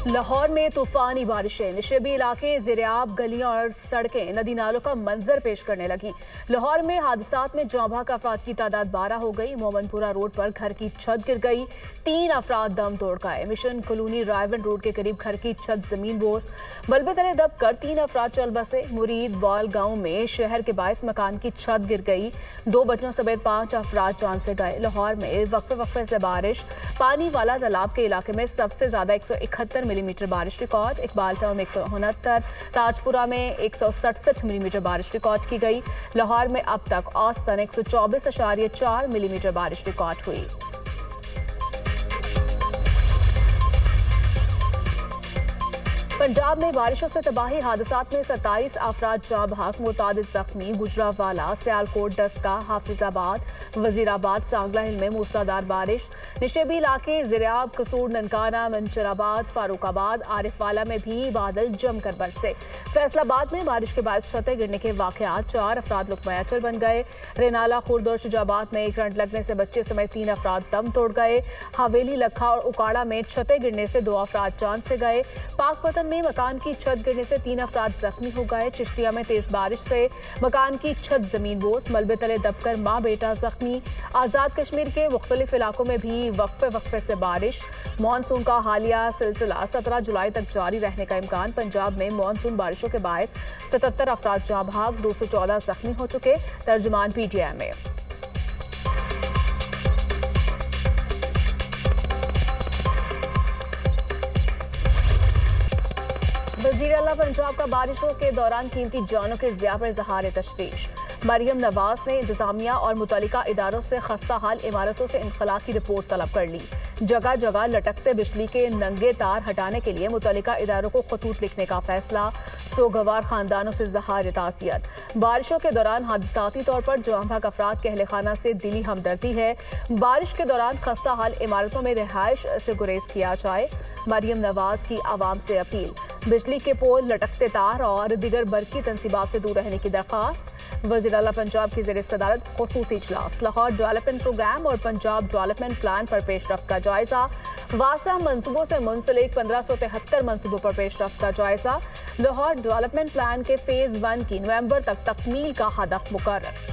लाहौर में तूफानी बारिशें, निशेबी इलाके, ज़ेरियाब गलियां और सड़कें नदी नालों का मंजर पेश करने लगी। लाहौर में हादसात में जाँ बहक अफराद की तादाद 12 हो गई। मोमनपुरा रोड पर घर की छत गिर गई, 3 अफराद दम तोड़ गए। मिशन कॉलोनी रायवन रोड के करीब घर की छत जमीन बोस, मलबे तले दब कर 3 अफराद चल बसे। मुरीद बॉल गांव में शहर के बायस मकान की छत गिर गई, 2 बच्चों समेत 5 अफराद जान से गए। लाहौर में वक्फे वक्फे से बारिश, पानी वाला तालाब के इलाके में सबसे ज्यादा 171 मिलीमीटर बारिश रिकॉर्ड। इकबाल टाउन में 169, ताजपुरा में 167 मिलीमीटर बारिश रिकॉर्ड की गई। लाहौर में अब तक औसतन 124.4 मिलीमीटर बारिश रिकॉर्ड हुई। पंजाब में बारिशों से तबाही, हादसात में 27 अफराद जाँ बहक, मुतादिद जख्मी। गुजरावाला, सियालकोट, डस्का, हाफिजाबाद, वजीराबाद, सांगला हिल में मूसलाधार बारिश। निशेबी इलाके ज़ेरियाब, कसूर, ननकाना, मंचराबाद, फारूकाबाद, आरिफवाला में भी बादल जमकर बरसे। फैसलाबाद में बारिश के बाद छतें गिरने के वाकयात, 4 अफराद लुकमयाचल बन गए। रेनाला, खुर्द और शुजाबाद में करंट लगने से बच्चे समेत 3 अफराद दम तोड़ गए। हवेली, लखा और उकाड़ा में छतें गिरने से 2 अफराद जान से गए। पाकपतन में मकान की छत गिरने से 3 अफराद जख्मी हो गए। चिश्तिया में तेज बारिश से मकान की छत जमीन बोस, मलबे तले दबकर मां बेटा जख्मी। आजाद कश्मीर के मुख्तलिफ इलाकों में भी वक्फे वक्फे से बारिश। मानसून का हालिया सिलसिला 17 जुलाई तक जारी रहने का इम्कान। पंजाब में मानसून बारिशों के बायस 77 अफराद जाँ बहक, 214 जख्मी हो चुके। तर्जुमान PTI में। वज़ीर आला पंजाब का बारिशों के दौरान कीमती जानों के ज़िया पर इज़हार तशवीश। मरियम नवाज ने इंतजामिया और मुतल्लिका इदारों से खस्ता हाल इमारतों से इनखला की रिपोर्ट तलब कर ली। जगह जगह लटकते बिजली के नंगे तार हटाने के लिए मुतल्लिका इदारों को खतूत लिखने का फैसला। सोगवार खानदानों से इज़हार ताज़ियत। बारिशों के दौरान हादसाती तौर पर जाँ बहक अफराद के अहले खाना से दिली हमदर्दी है। बारिश के दौरान खस्ता हाल इमारतों में रिहाइश से गुरेज किया जाए। मरियम नवाज की आवाम से अपील। बिजली के पोल, लटकते तार और दीगर बरकी तनसीबात से दूर रहने की दरख्वास्त। वज़ीर आला पंजाब की ज़ेर सदारत खुसूसी इजलास। लाहौर डेवलपमेंट प्रोग्राम और पंजाब डेवलपमेंट प्लान पर पेशरफ्त का जायजा। वासा मंसूबों से मुंसलिक 1573 मंसूबों पर पेशरफ्त का जायजा। लाहौर डेवलपमेंट प्लान के फेज 1 की नवंबर तक तकमील का हदफ मुकर्रर।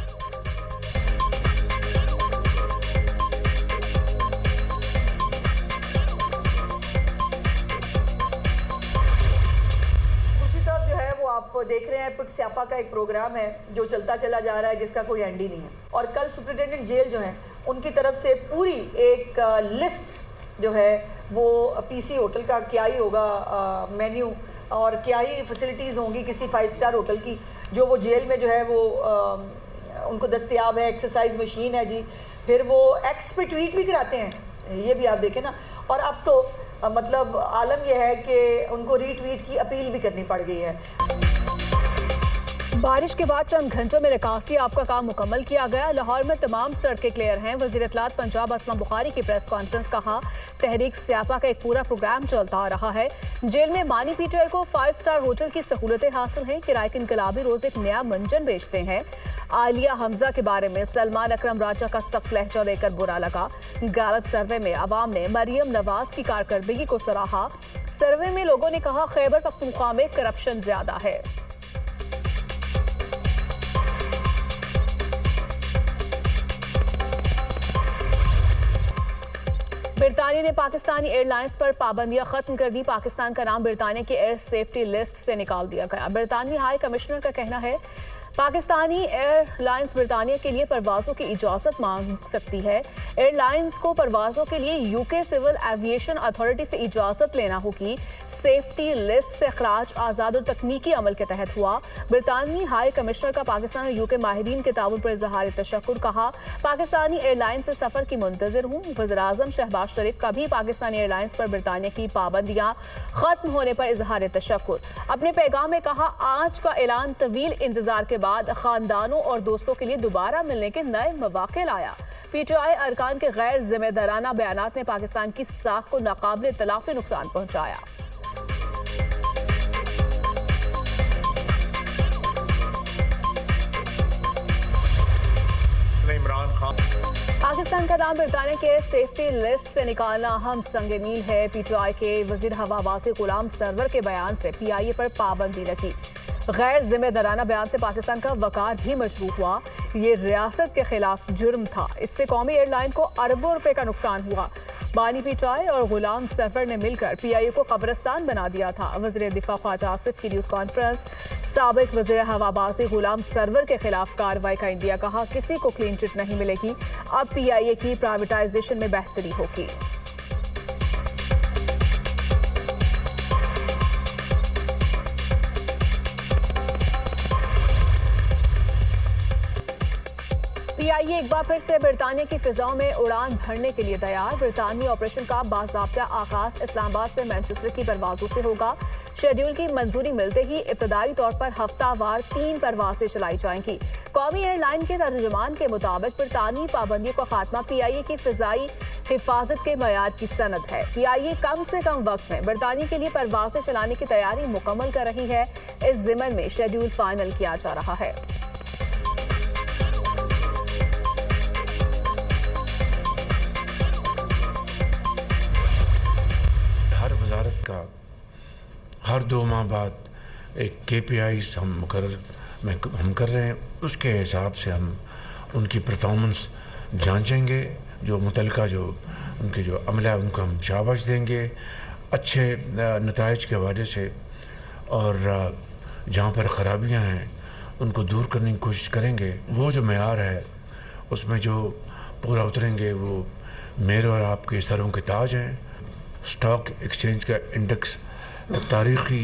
आप देख रहे हैं पुट स्यापा का एक प्रोग्राम है जो चलता चला जा रहा है, जिसका कोई एंड ही नहीं है। और कल सुप्रिटेंडेंट जेल जो है उनकी तरफ से पूरी एक लिस्ट जो है वो PC होटल का क्या ही होगा मेन्यू और क्या ही फैसिलिटीज़ होंगी किसी 5 स्टार होटल की, जो वो जेल में जो है वो उनको दस्तयाब है। एक्सरसाइज मशीन है जी, फिर वो एक्स पे ट्वीट भी कराते हैं, ये भी आप देखें ना। और अब तो मतलब आलम यह है कि उनको रीट्वीट की अपील भी करनी पड़ गई है। बारिश के बाद चंद घंटों में निकासी आपका काम मुकम्मल किया गया। लाहौर में तमाम सड़कें क्लियर हैं। वज़ीर इत्तलात पंजाब असमा बुखारी की प्रेस कॉन्फ्रेंस, कहा तहरीक स्यापा का एक पूरा प्रोग्राम चलता आ रहा है। जेल में मानी पीटर को 5 स्टार होटल की सहूलतें हासिल हैं। किराए के इनकलाबी रोज एक नया मंजन बेचते हैं। आलिया हमजा के बारे में सलमान अकरम राजा का सख्त लहजा देकर बुरा लगा। गलत सर्वे में अवाम ने मरियम नवाज की कारकर्दगी को सराहा। सर्वे में लोगों ने कहा खैबर पख्तूनख्वा में करप्शन ज्यादा है। बरतानिया ने पाकिस्तानी एयरलाइंस पर पाबंदियां खत्म कर दी। पाकिस्तान का नाम बरतानिया की एयर सेफ्टी लिस्ट से निकाल दिया गया। बरतानी हाई कमिश्नर का कहना है पाकिस्तानी एयरलाइंस बरतानिया के लिए परवाजों की इजाजत मांग सकती है। एयरलाइंस को परवाजों के लिए UK सिविल एविएशन अथॉरिटी से इजाजत लेना होगी। सेफ्टी लिस्ट से अखराज आजाद और तकनीकी अमल के तहत हुआ। बरतानी हाई कमिश्नर का पाकिस्तान और UK माहिरीन के ताउन पर इजहार तशक्कुर, कहा पाकिस्तानी एयरलाइंस से सफर की मुंतजिर हूँ। वज़ीर-ए-आज़म शहबाज शरीफ का भी पाकिस्तानी एयरलाइंस पर बरतानिया की पाबंदियां खत्म होने पर इजहार तशक्कुर। अपने पैगाम में कहा आज का ऐलान तवील इंतजार के बाद खानदानों और दोस्तों के लिए दोबारा मिलने के नए मौके लाया। PTI अरकान के गैर जिम्मेदाराना बयानात ने पाकिस्तान की साख को नाकाबिल तलाफी नुकसान पहुंचाया। इमरान खान पाकिस्तान का नाम बरतानिया के सेफ्टी लिस्ट से निकालना अहम संग मील है। पीटीआई के वजीर हवाबाजी गुलाम सरवर के बयान से पीआईए पर पाबंदी लगी। गैर जिम्मेदाराना बयान से पाकिस्तान का वकार भी मजबूत हुआ। ये रियासत के खिलाफ जुर्म था। इससे कौमी एयरलाइन को अरबों रुपए का नुकसान हुआ। बानी पीटीआई और गुलाम सरवर ने मिलकर पीआईए को कब्रिस्तान बना दिया था। वज़ीर दिफा ख्वाजा आसिफ की न्यूज कॉन्फ्रेंस। साबिक वज़ीर हवाबाजी गुलाम सरवर के खिलाफ कार्रवाई का इंडिया कहा, किसी को क्लीन चिट नहीं मिलेगी। अब पीआईए की प्राइवेटाइजेशन में बेहतरी होगी। पीआईए एक बार फिर से बरतानिया की फिजाओं में उड़ान भरने के लिए तैयार। बरतानवी ऑपरेशन का बाज़ाब्ता आगाज इस्लामाबाद से मैनचेस्टर की परवाजों से होगा। शेड्यूल की मंजूरी मिलते ही इब्तदाई तौर पर हफ्तावार 3 परवाजें चलाई जाएंगी। कौमी एयरलाइन के तर्जुमान के मुताबिक बरतानवी पाबंदियों का खात्मा पीआईए की फिजाई हिफाजत के मयार की सनद है। पीआईए कम से कम वक्त में बरतानिया के लिए परवाजें चलाने की तैयारी मुकम्मल कर रही है। इस ज़िमन में शेड्यूल फाइनल किया जा रहा है। हर वजारत का हर 2 माह बाद एक KPIs हम कर रहे हैं। उसके हिसाब से हम उनकी परफॉर्मेंस जांचेंगे। जो मुतलका जो उनके जो अमला है उनको हम शाबाश देंगे अच्छे नताइज के हवाले से, और जहाँ पर ख़राबियाँ हैं उनको दूर करने की कोशिश करेंगे। वो जो मेयार है उसमें जो पूरा उतरेंगे वो मेरे और आपके सरों के ताज हैं। स्टॉक एक्सचेंज का इंडेक्स तारीख़ी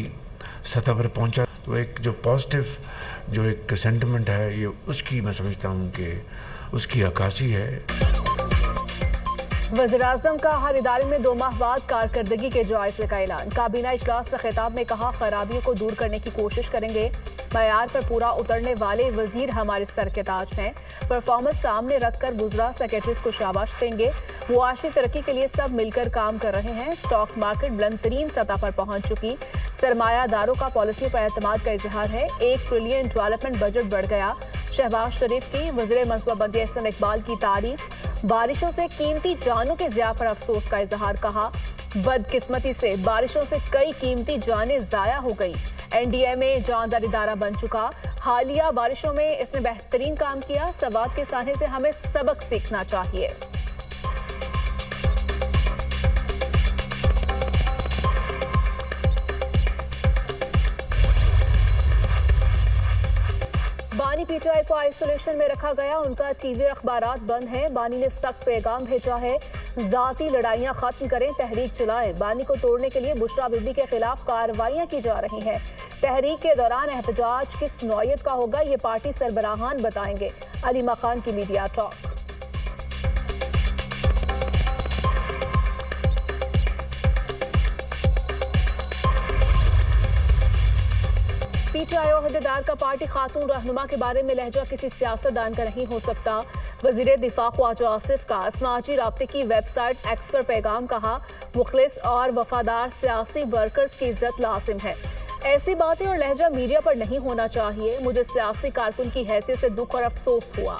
सतह पर पहुंचा, तो एक जो पॉजिटिव जो एक सेंटिमेंट है, ये उसकी मैं समझता हूँ कि उसकी अक्कासी है। वज़ीर-ए-आज़म का हर इदारे में 2 माह बाद कारकर्दगी के जायजे का ऐलान। काबीना इजलास से खिताब में कहा, खराबियों को दूर करने की कोशिश करेंगे। मयार पर पूरा उतरने वाले वजीर हमारे सर के ताज हैं। परफॉर्मेंस सामने रखकर वुज़रा सेक्रेटरीज को शाबाश देंगे। मुआशी तरक्की के लिए सब मिलकर काम कर रहे हैं। स्टॉक मार्केट बुलंद तरीन सतह पर पहुंच चुकी। सरमायादारों का पॉलिसी पर एतमाद का इजहार है। 1 ट्रिलियन डेवलपमेंट बजट बढ़ गया। शहबाज शरीफ की वज़ीर मनसूबाबंदी एहसन इकबाल की तारीफ। बारिशों से कीमती जानों के ज़िया पर अफसोस का इजहार। कहा, बदकिस्मती से बारिशों से कई कीमती जानें ज़ाया हो गई। एनडीए में जानदार इदारा बन चुका। हालिया बारिशों में इसने बेहतरीन काम किया। सवाद के साने से हमें सबक सीखना चाहिए। बानी पीटीआई को आइसोलेशन में रखा गया। उनका टीवी और अखबारात बंद हैं। बानी ने सख्त पैगाम भेजा है, जाती लड़ाइयां खत्म करें, तहरीक चलाएं। बानी को तोड़ने के लिए बुशरा बीबी के खिलाफ कार्रवाइयां की जा रही हैं। तहरीक के दौरान एहतजाज किस नौयत का होगा, ये पार्टी सरबराहान बताएंगे। अलीमा खान की मीडिया टॉक। पीटीआई ओहदेदार का पार्टी खातून रहनुमा के बारे में लहजा किसी सियासतदान का नहीं हो सकता। वज़ीर दिफा ख्वाजा आसिफ का समाजी राब्ते की वेबसाइट एक्स पर पैगाम। कहा, मुखलिस और वफादार सियासी वर्कर्स की इज्जत लाजिम है। ऐसी बातें और लहजा मीडिया पर नहीं होना चाहिए। मुझे सियासी कारकुन की हैसियत से दुख और अफसोस हुआ।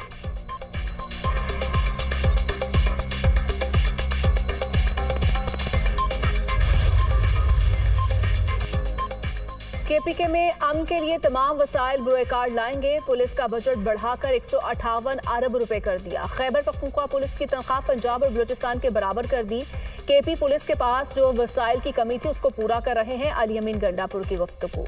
केपीके में अमन के लिए तमाम वसाइल बुरे कार्ड लाएंगे। पुलिस का बजट बढ़ाकर 158 अरब रुपए कर दिया। खैबर पख्तूनख्वा पुलिस की तनख्वाह पंजाब और बलूचिस्तान के बराबर कर दी। केपी पुलिस के पास जो वसाइल की कमी थी उसको पूरा कर रहे हैं। अली अमीन गंडापुर की गुफ्तगू।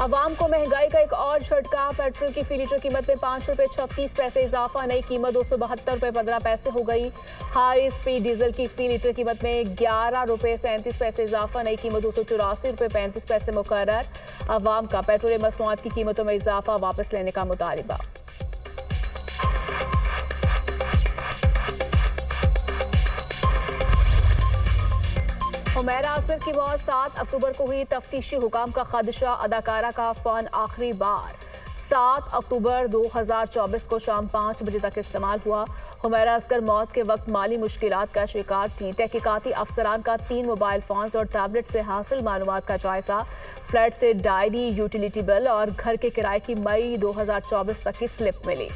अवाम को महंगाई का एक और झटका। पेट्रोल की फी लीटर कीमत में 5 रुपए 36 पैसे इजाफा। नई कीमत 272 रुपए 15 पैसे हो गई। हाई स्पीड डीजल की फी लीटर कीमत में 11 रुपए 37 पैसे इजाफा। नई कीमत 284 रुपए 35 पैसे मुकर्रर। अवाम का पेट्रोलियम मसनूआत की कीमतों में इजाफा वापस लेने का मुतालिबा। हुमैरा असर की मौत 7 अक्टूबर को हुई। तफ्तीशी हुकाम का खदशा, अदाकारा का फोन आखिरी बार 7 अक्टूबर 2024 को शाम 5 बजे तक इस्तेमाल हुआ। हुमैरा असगर मौत के वक्त माली मुश्किलात का शिकार थी। तहकीकाती अफसरान का 3 मोबाइल फोन्स और टैबलेट से हासिल मालूमात का जायजा, फ्लैट से डायरी, यूटिलिटी बिल और घर के किराए की मई 2024 तक की स्लिप मिली।